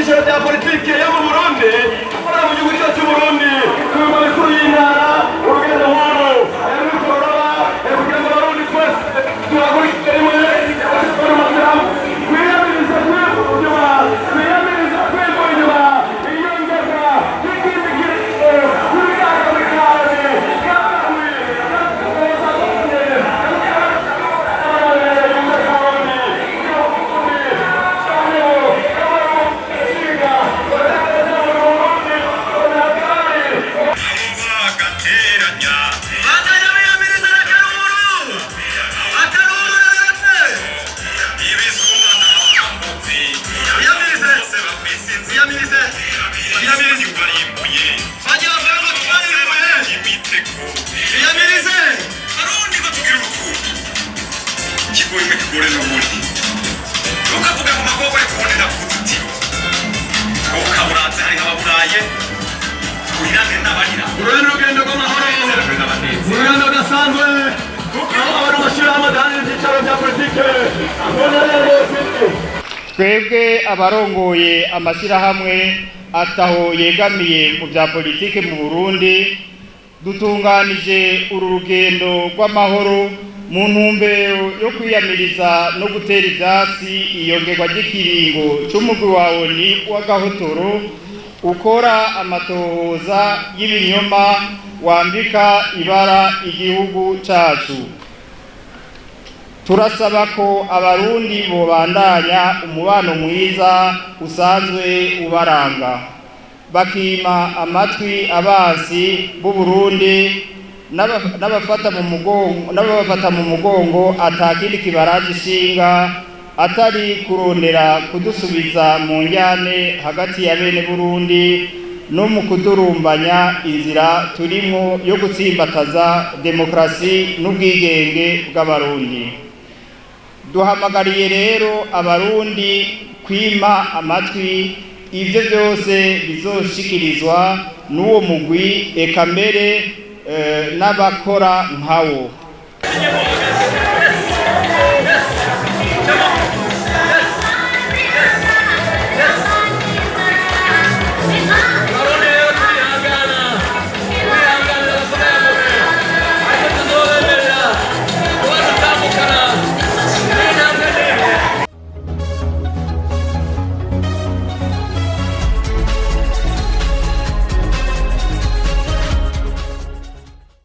ibyiciro bya politiki yo mu Burundi muri mu gihugu cyacu Burundi kuba mikuru y'intara urugendo nk'uru bikorwa kugira ngo Abarundi twese tuhagurike rimwe abashikora amashyirahamwe kwiyamiriza kw'inyuma kwiyamiriza kw'inyuma iyo ngeza y'ikindi kiriko kubiranga bikaze urugendo rw'amahoro urugendo gasanzwe abantu bashyira amadani y'ibyicaro bya politike twebwe abarongoye amashyirahamwe ataho yegamiye mu bya politike mu Burundi dutunganije uru rugendo rw'amahoro mu ntumbero yo kwiyamiriza no gutera ibyatsi iyongerwa ry'ikiringo cy'umugwi wa ONU w'agahotoro ukora amatohoza y'ibinyoma wambika ibara igihugu cacu. Turasaba ko abarundi bobandanya umubano mwiza usanzwe ubaranga bakima amatwi abansi b'u Burundi n'abafata mu mugongo atakindi kibaraje ishinga atari kurondera kudusubiza mu njyane hagati ya bene Burundi no mu kudurumbanya inzira turimo yo gutsimbataza demokrasi n'ubwigenge bw'abarundi. Duhamagariye rero abarundi kwima amatwi ivyo byose bizoshikirizwa n'uwo mugwi eka mbere n'abakora nkawo.